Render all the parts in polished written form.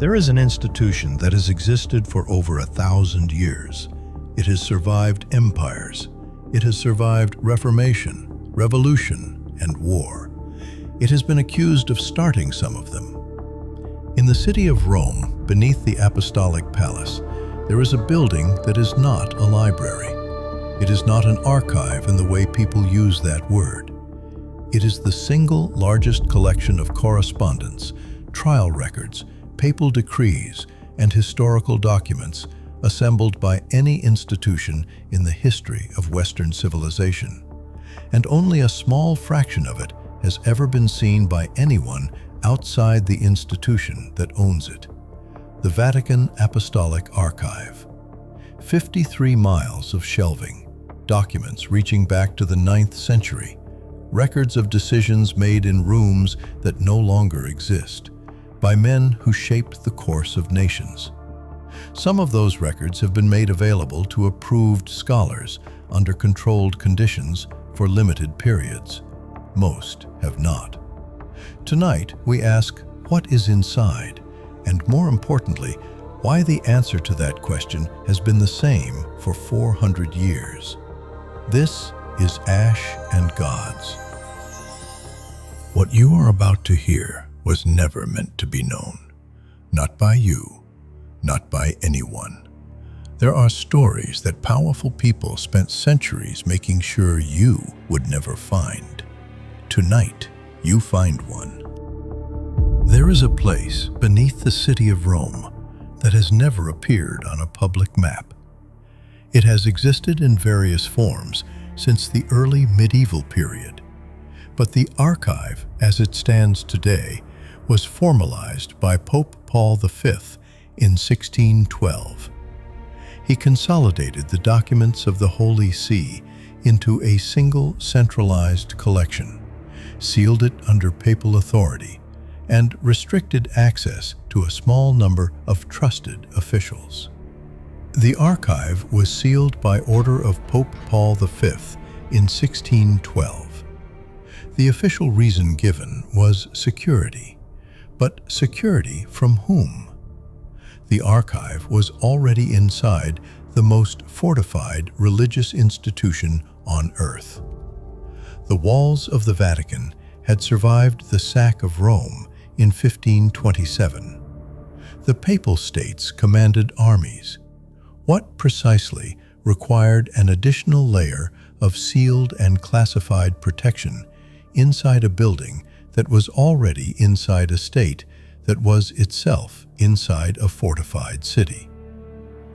There is an institution that has existed for over 1,000 years. It has survived empires. It has survived Reformation, revolution, and war. It has been accused of starting some of them. In the city of Rome, beneath the Apostolic Palace, there is a building that is not a library. It is not an archive in the way people use that word. It is the single largest collection of correspondence, trial records, papal decrees, and historical documents assembled by any institution in the history of Western civilization. And only a small fraction of it has ever been seen by anyone outside the institution that owns it. The Vatican Apostolic Archive. 53 miles of shelving, documents reaching back to the 9th century, records of decisions made in rooms that no longer exist, by men who shaped the course of nations. Some of those records have been made available to approved scholars under controlled conditions for limited periods. Most have not. Tonight, we ask, what is inside? And more importantly, why the answer to that question has been the same for 400 years. This is Ash and Gods. What you are about to hear was never meant to be known. Not by you, not by anyone. There are stories that powerful people spent centuries making sure you would never find. Tonight, you find one. There is a place beneath the city of Rome that has never appeared on a public map. It has existed in various forms since the early medieval period, but the archive, as it stands today, was formalized by Pope Paul V in 1612. He consolidated the documents of the Holy See into a single centralized collection, sealed it under papal authority, and restricted access to a small number of trusted officials. The archive was sealed by order of Pope Paul V in 1612. The official reason given was security. But security from whom? The archive was already inside the most fortified religious institution on earth. The walls of the Vatican had survived the sack of Rome in 1527. The Papal States commanded armies. What precisely required an additional layer of sealed and classified protection inside a building that was already inside a state that was itself inside a fortified city?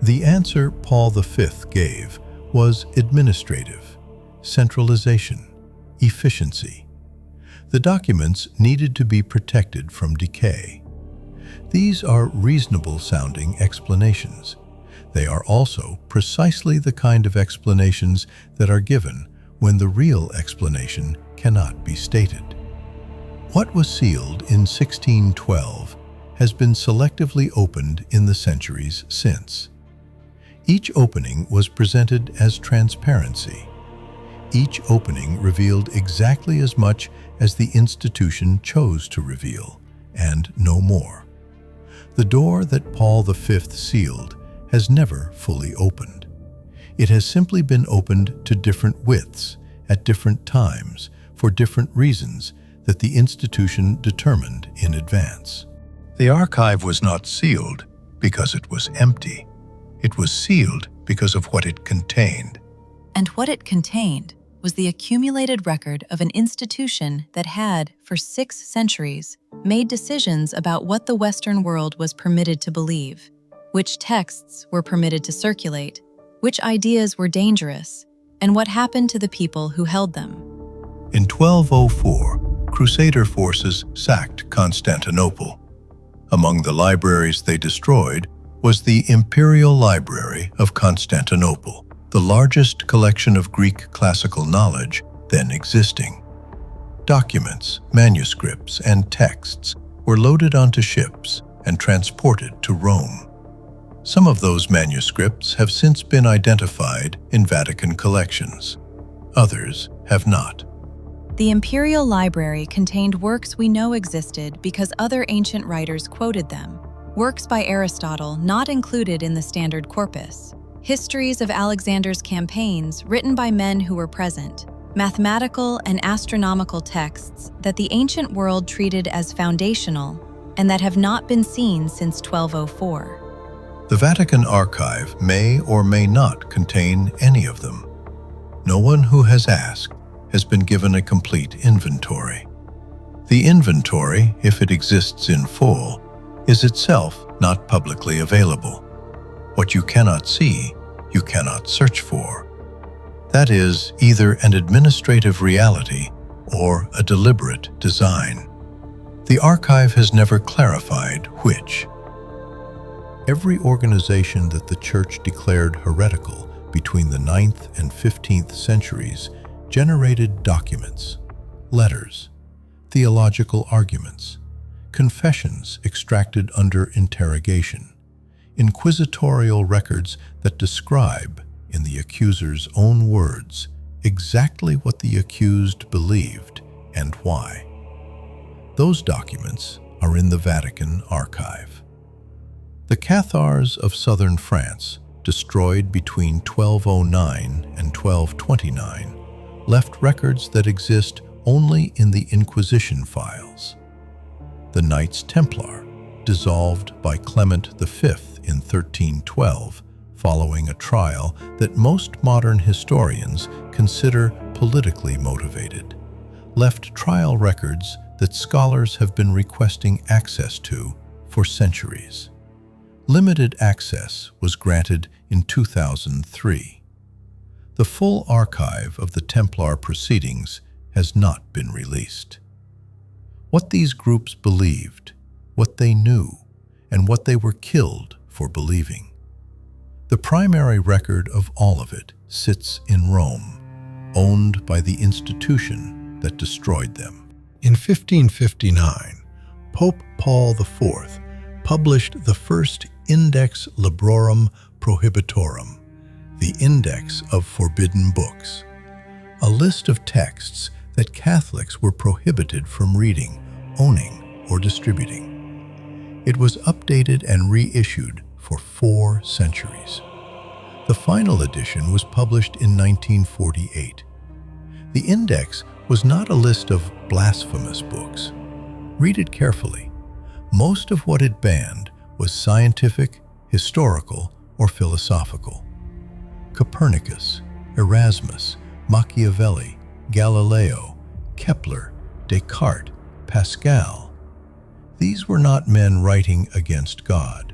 The answer Paul V gave was administrative, centralization, efficiency. The documents needed to be protected from decay. These are reasonable-sounding explanations. They are also precisely the kind of explanations that are given when the real explanation cannot be stated. What was sealed in 1612 has been selectively opened in the centuries since. Each opening was presented as transparency. Each opening revealed exactly as much as the institution chose to reveal, and no more. The door that Paul V sealed has never fully opened. It has simply been opened to different widths, at different times, for different reasons that the institution determined in advance. The archive was not sealed because it was empty. It was sealed because of what it contained. And what it contained was the accumulated record of an institution that had, for 6 centuries, made decisions about what the Western world was permitted to believe, which texts were permitted to circulate, which ideas were dangerous, and what happened to the people who held them. In 1204, Crusader forces sacked Constantinople. Among the libraries they destroyed was the Imperial Library of Constantinople, the largest collection of Greek classical knowledge then existing. Documents, manuscripts, and texts were loaded onto ships and transported to Rome. Some of those manuscripts have since been identified in Vatican collections. Others have not. The Imperial Library contained works we know existed because other ancient writers quoted them, Works by Aristotle not included in the standard corpus. Histories of Alexander's campaigns written by men who were present. Mathematical and astronomical texts that the ancient world treated as foundational and that have not been seen since 1204. The Vatican Archive may or may not contain any of them. No one who has asked has been given a complete inventory. The inventory, if it exists in full, is itself not publicly available. What you cannot see, you cannot search for. That is either an administrative reality or a deliberate design. The archive has never clarified which. Every organization that the Church declared heretical between the 9th and 15th centuries generated documents, letters, theological arguments, confessions extracted under interrogation, inquisitorial records that describe, in the accuser's own words, exactly what the accused believed and why. Those documents are in the Vatican Archive. The Cathars of southern France, destroyed between 1209 and 1229, left records that exist only in the Inquisition files. The Knights Templar, dissolved by Clement V in 1312, following a trial that most modern historians consider politically motivated, left trial records that scholars have been requesting access to for centuries. Limited access was granted in 2003. The full archive of the Templar proceedings has not been released. What these groups believed, what they knew, and what they were killed for believing. The primary record of all of it sits in Rome, owned by the institution that destroyed them. In 1559, Pope Paul IV published the first Index Librorum Prohibitorum, the Index of Forbidden Books, a list of texts that Catholics were prohibited from reading, owning, or distributing. It was updated and reissued for 4 centuries. The final edition was published in 1948. The index was not a list of blasphemous books. Read it carefully. Most of what it banned was scientific, historical, or philosophical. Copernicus, Erasmus, Machiavelli, Galileo, Kepler, Descartes, Pascal. These were not men writing against God.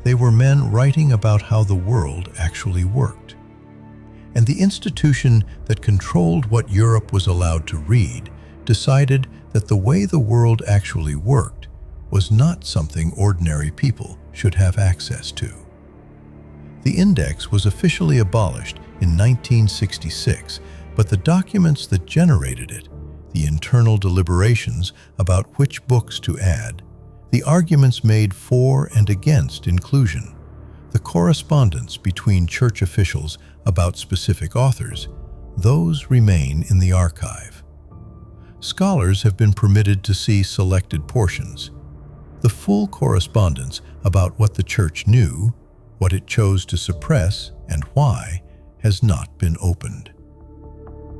They were men writing about how the world actually worked. And the institution that controlled what Europe was allowed to read decided that the way the world actually worked was not something ordinary people should have access to. The index was officially abolished in 1966, but the documents that generated it, the internal deliberations about which books to add, the arguments made for and against inclusion, the correspondence between church officials about specific authors, those remain in the archive. Scholars have been permitted to see selected portions. The full correspondence about what the church knew, what it chose to suppress, and why, has not been opened.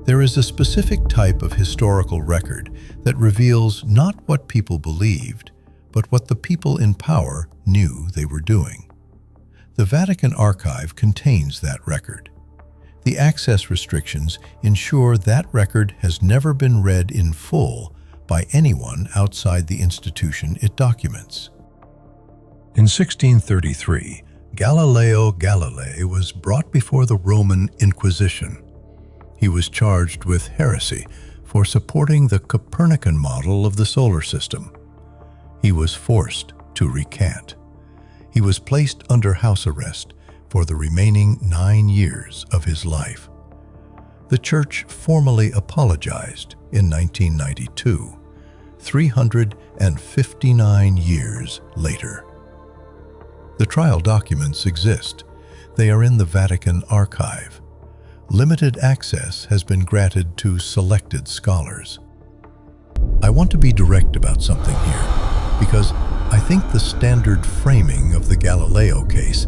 There is a specific type of historical record that reveals not what people believed, but what the people in power knew they were doing. The Vatican Archive contains that record. The access restrictions ensure that record has never been read in full by anyone outside the institution it documents. In 1633, Galileo Galilei was brought before the Roman Inquisition. He was charged with heresy for supporting the Copernican model of the solar system. He was forced to recant. He was placed under house arrest for the remaining 9 years of his life. The Church formally apologized in 1992, 359 years later. The trial documents exist. They are in the Vatican Archive. Limited access has been granted to selected scholars. I want to be direct about something here, because I think the standard framing of the Galileo case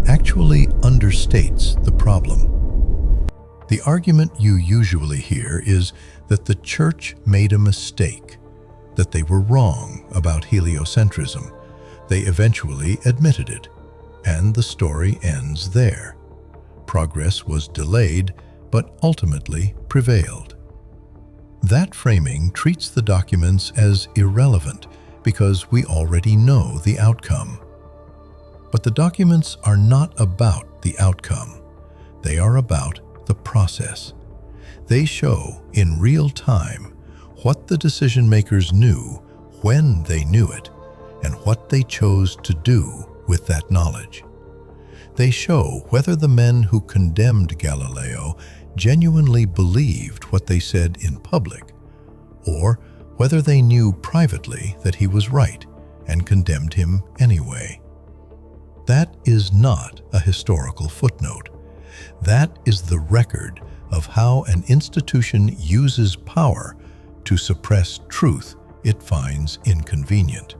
actually understates the problem. The argument you usually hear is that the Church made a mistake, that they were wrong about heliocentrism. They eventually admitted it, and the story ends there. Progress was delayed, but ultimately prevailed. That framing treats the documents as irrelevant because we already know the outcome. But the documents are not about the outcome. They are about the process. They show in real time what the decision makers knew when they knew it and what they chose to do with that knowledge. They show whether the men who condemned Galileo genuinely believed what they said in public, or whether they knew privately that he was right and condemned him anyway. That is not a historical footnote. That is the record of how an institution uses power to suppress truth it finds inconvenient.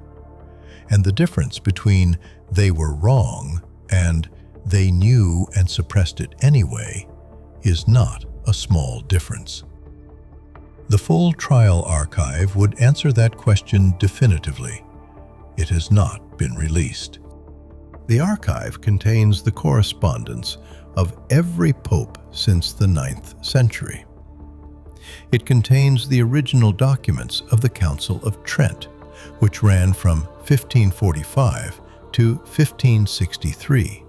And the difference between "they were wrong" and "they knew and suppressed it anyway" is not a small difference. The full trial archive would answer that question definitively. It has not been released. The archive contains the correspondence of every pope since the 9th century. It contains the original documents of the Council of Trent, which ran from 1545 to 1563,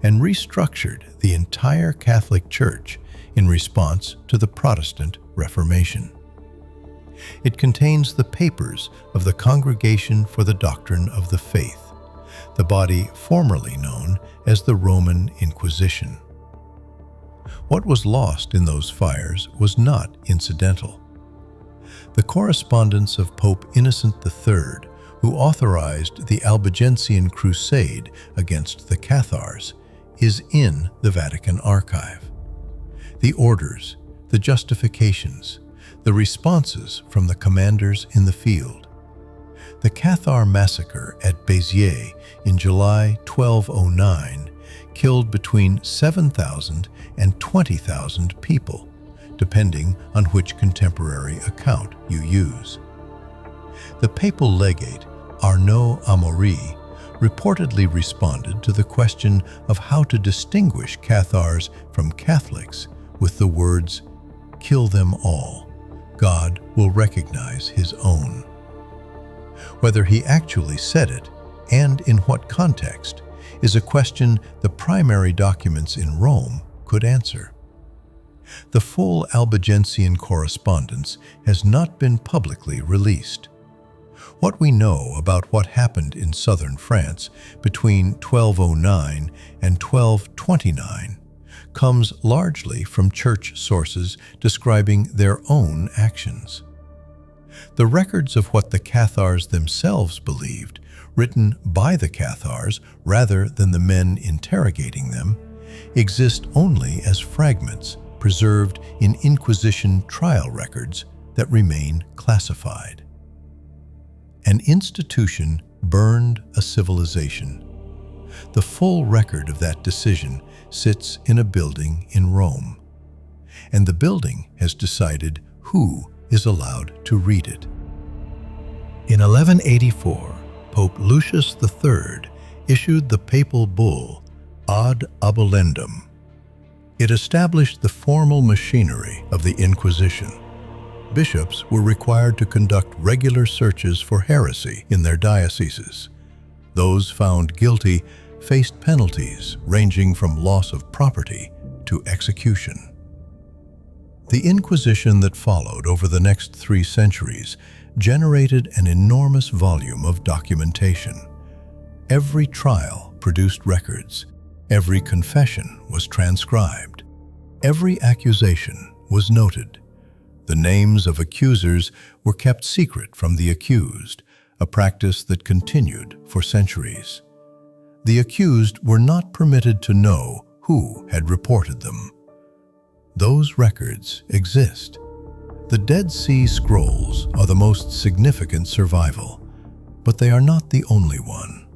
and restructured the entire Catholic Church in response to the Protestant Reformation. It contains the papers of the Congregation for the Doctrine of the Faith, the body formerly known as the Roman Inquisition. What was lost in those fires was not incidental. The correspondence of Pope Innocent III, who authorized the Albigensian Crusade against the Cathars, is in the Vatican Archive. The orders, the justifications, the responses from the commanders in the field. The Cathar massacre at Béziers in July 1209 killed between 7,000 and 20,000 people, depending on which contemporary account you use. The papal legate, Arnaud Amaury, reportedly responded to the question of how to distinguish Cathars from Catholics with the words, "Kill them all. God will recognize his own." Whether he actually said it, and in what context, is a question the primary documents in Rome could answer. The full Albigensian correspondence has not been publicly released. What we know about what happened in southern France between 1209 and 1229 comes largely from church sources describing their own actions. The records of what the Cathars themselves believed, written by the Cathars rather than the men interrogating them, exist only as fragments preserved in Inquisition trial records that remain classified. An institution burned a civilization. The full record of that decision sits in a building in Rome, and the building has decided who is allowed to read it. In 1184, Pope Lucius III issued the papal bull Ad Abolendum. It established the formal machinery of the Inquisition. Bishops were required to conduct regular searches for heresy in their dioceses. Those found guilty faced penalties ranging from loss of property to execution. The Inquisition that followed over the next 3 centuries generated an enormous volume of documentation. Every trial produced records. Every confession was transcribed. Every accusation was noted. The names of accusers were kept secret from the accused, a practice that continued for centuries. The accused were not permitted to know who had reported them. Those records exist. The Dead Sea Scrolls are the most significant survival. But they are not the only one.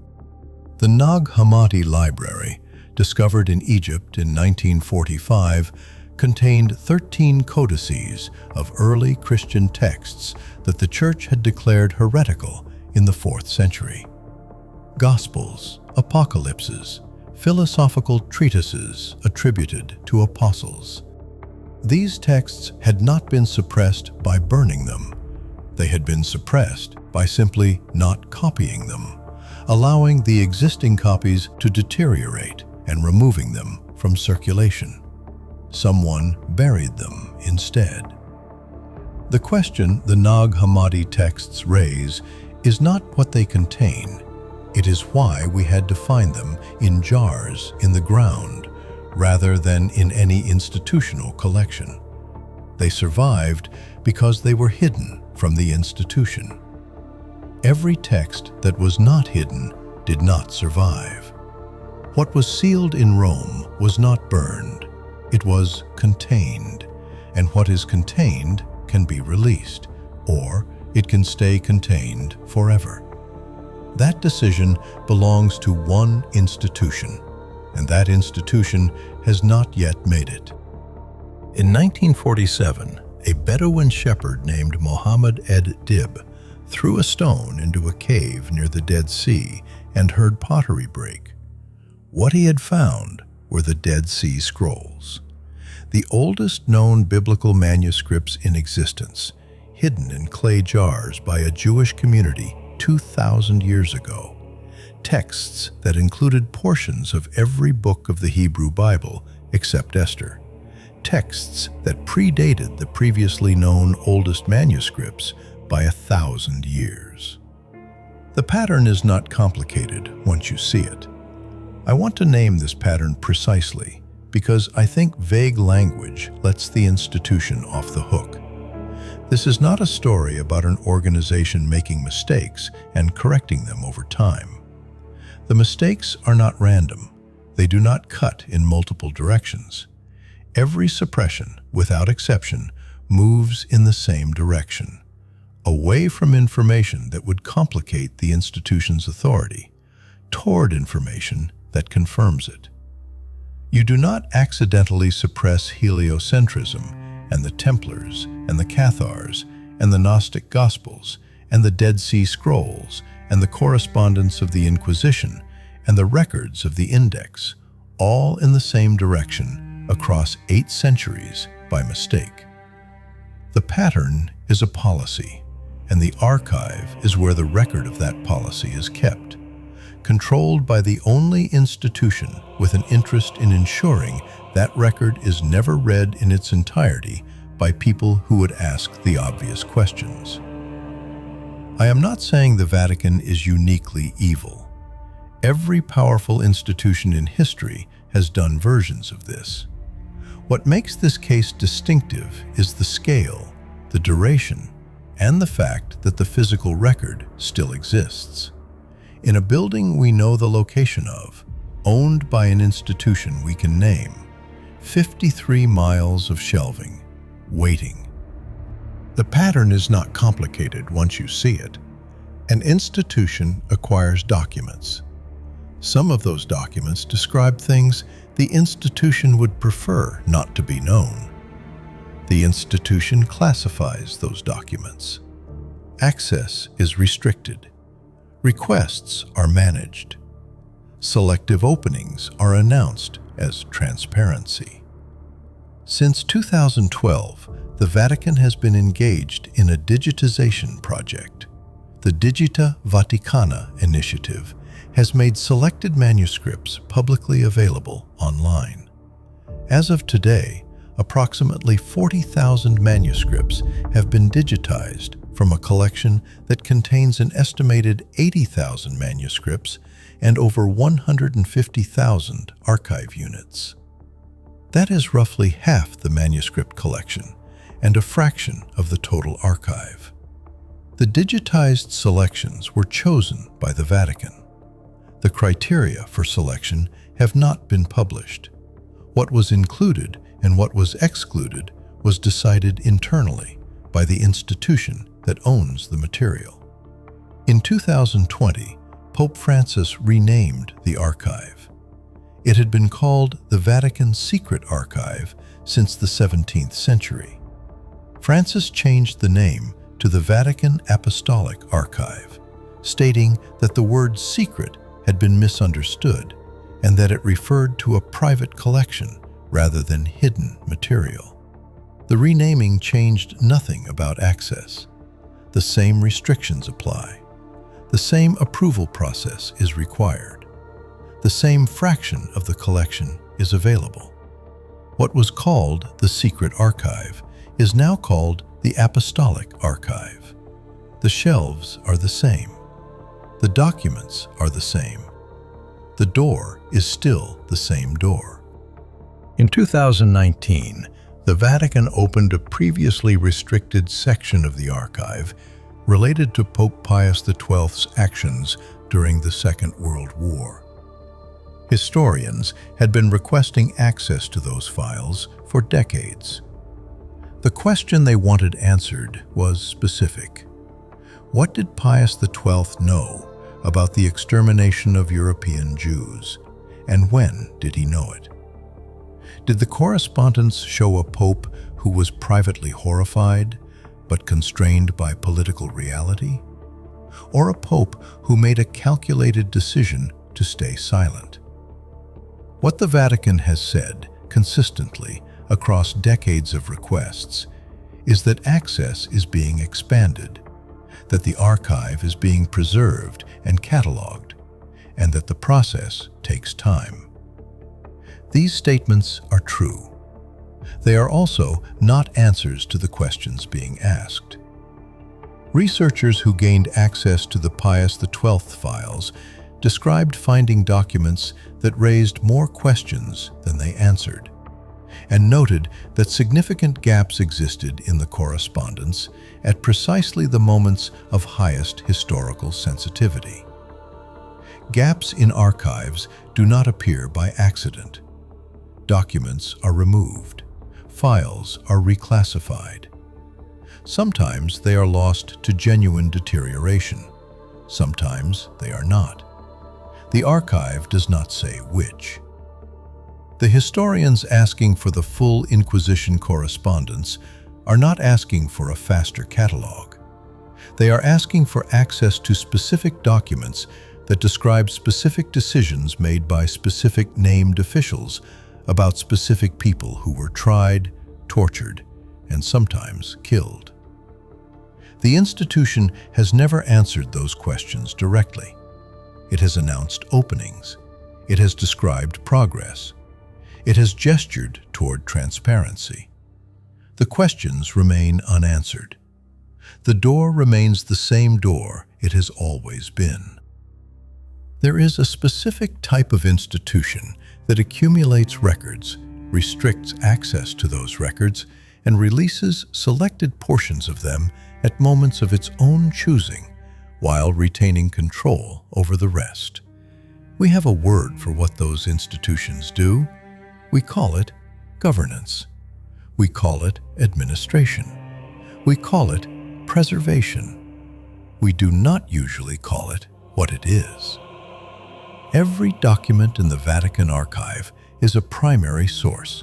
The Nag Hammadi Library, discovered in Egypt in 1945, contained 13 codices of early Christian texts that the Church had declared heretical in the 4th century. Gospels, apocalypses, philosophical treatises attributed to apostles. These texts had not been suppressed by burning them. They had been suppressed by simply not copying them, allowing the existing copies to deteriorate and removing them from circulation. Someone buried them instead. The question the Nag Hammadi texts raise is not what they contain. It is why we had to find them in jars in the ground rather than in any institutional collection. They survived because they were hidden from the institution. Every text that was not hidden did not survive. What was sealed in Rome was not burned. It was contained, and what is contained can be released, or it can stay contained forever. That decision belongs to one institution, and that institution has not yet made it. In 1947, a Bedouin shepherd named Mohammed Ed-Dib threw a stone into a cave near the Dead Sea and heard pottery break. What he had found were the Dead Sea Scrolls, the oldest known biblical manuscripts in existence, hidden in clay jars by a Jewish community 2,000 years ago. Texts that included portions of every book of the Hebrew Bible except Esther. Texts that predated the previously known oldest manuscripts by 1,000 years. The pattern is not complicated once you see it. I want to name this pattern precisely because I think vague language lets the institution off the hook. This is not a story about an organization making mistakes and correcting them over time. The mistakes are not random. They do not cut in multiple directions. Every suppression, without exception, moves in the same direction, away from information that would complicate the institution's authority, toward information that confirms it. You do not accidentally suppress heliocentrism and the Templars and the Cathars and the Gnostic Gospels and the Dead Sea Scrolls and the correspondence of the Inquisition and the records of the Index, all in the same direction across 8 centuries by mistake. The pattern is a policy, and the archive is where the record of that policy is kept, controlled by the only institution with an interest in ensuring that record is never read in its entirety by people who would ask the obvious questions. I am not saying the Vatican is uniquely evil. Every powerful institution in history has done versions of this. What makes this case distinctive is the scale, the duration, and the fact that the physical record still exists. In a building we know the location of, owned by an institution we can name, 53 miles of shelving, waiting. The pattern is not complicated once you see it. An institution acquires documents. Some of those documents describe things the institution would prefer not to be known. The institution classifies those documents. Access is restricted. Requests are managed. Selective openings are announced as transparency. Since 2012, the Vatican has been engaged in a digitization project. The Digita Vaticana initiative has made selected manuscripts publicly available online. As of today, approximately 40,000 manuscripts have been digitized from a collection that contains an estimated 80,000 manuscripts and over 150,000 archive units. That is roughly half the manuscript collection and a fraction of the total archive. The digitized selections were chosen by the Vatican. The criteria for selection have not been published. What was included and what was excluded was decided internally by the institution that owns the material. In 2020, Pope Francis renamed the archive. It had been called the Vatican Secret Archive since the 17th century. Francis changed the name to the Vatican Apostolic Archive, stating that the word secret had been misunderstood and that it referred to a private collection rather than hidden material. The renaming changed nothing about access. The same restrictions apply. The same approval process is required. The same fraction of the collection is available. What was called the Secret Archive is now called the Apostolic Archive. The shelves are the same. The documents are the same. The door is still the same door. In 2019, the Vatican opened a previously restricted section of the archive related to Pope Pius XII's actions during the Second World War. Historians had been requesting access to those files for decades. The question they wanted answered was specific. What did Pius XII know about the extermination of European Jews, and when did he know it? Did the correspondence show a pope who was privately horrified, but constrained by political reality? Or a pope who made a calculated decision to stay silent? What the Vatican has said consistently across decades of requests is that access is being expanded, that the archive is being preserved and cataloged, and that the process takes time. These statements are true. They are also not answers to the questions being asked. Researchers who gained access to the Pius XII files described finding documents that raised more questions than they answered, and noted that significant gaps existed in the correspondence at precisely the moments of highest historical sensitivity. Gaps in archives do not appear by accident. Documents are removed. Files are reclassified. Sometimes they are lost to genuine deterioration. Sometimes they are not. The archive does not say which. The historians asking for the full Inquisition correspondence are not asking for a faster catalog. They are asking for access to specific documents that describe specific decisions made by specific named officials about specific people who were tried, tortured, and sometimes killed. The institution has never answered those questions directly. It has announced openings. It has described progress. It has gestured toward transparency. The questions remain unanswered. The door remains the same door it has always been. There is a specific type of institution that accumulates records, restricts access to those records, and releases selected portions of them at moments of its own choosing, while retaining control over the rest. We have a word for what those institutions do. We call it governance. We call it administration. We call it preservation. We do not usually call it what it is. Every document in the Vatican archive is a primary source.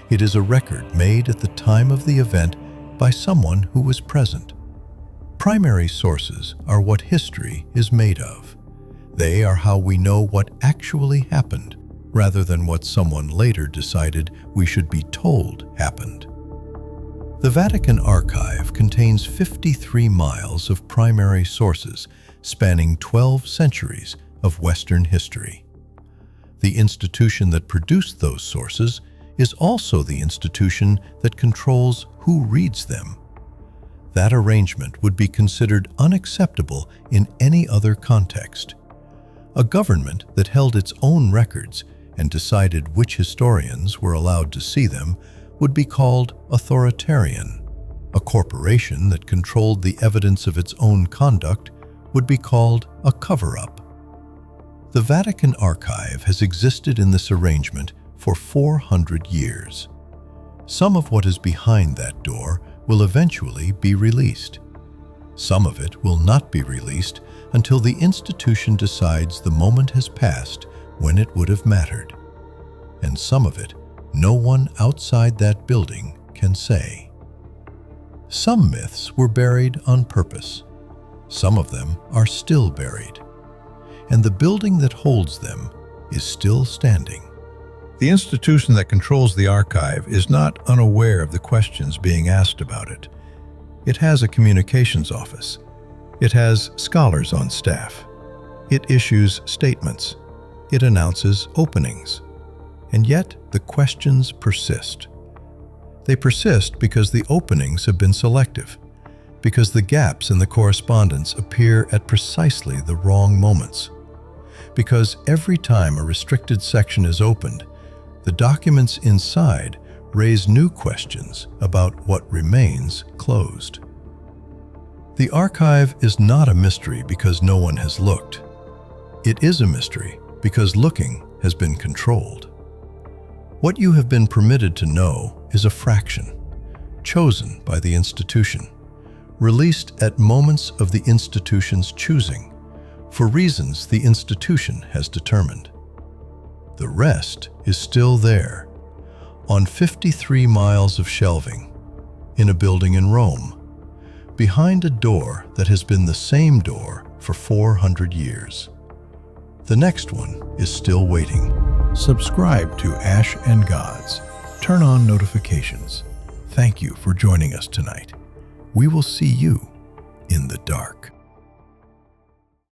It is a record made at the time of the event by someone who was present. Primary sources are what history is made of. They are how we know what actually happened, rather than what someone later decided we should be told happened. The Vatican archive contains 53 miles of primary sources spanning 12 centuries of Western history. The institution that produced those sources is also the institution that controls who reads them. That arrangement would be considered unacceptable in any other context. A government that held its own records and decided which historians were allowed to see them would be called authoritarian. A corporation that controlled the evidence of its own conduct would be called a cover-up. The Vatican archive has existed in this arrangement for 400 years. Some of what is behind that door will eventually be released. Some of it will not be released until the institution decides the moment has passed when it would have mattered. And some of it, no one outside that building can say. Some myths were buried on purpose. Some of them are still buried. And the building that holds them is still standing. The institution that controls the archive is not unaware of the questions being asked about it. It has a communications office. It has scholars on staff. It issues statements. It announces openings. And yet the questions persist. They persist because the openings have been selective, because the gaps in the correspondence appear at precisely the wrong moments, because every time a restricted section is opened, the documents inside raise new questions about what remains closed. The archive is not a mystery because no one has looked. It is a mystery because looking has been controlled. What you have been permitted to know is a fraction, chosen by the institution, released at moments of the institution's choosing, for reasons the institution has determined. The rest is still there, on 53 miles of shelving, in a building in Rome, behind a door that has been the same door for 400 years. The next one is still waiting. Subscribe to Ash and Gods. Turn on notifications. Thank you for joining us tonight. We will see you in the dark.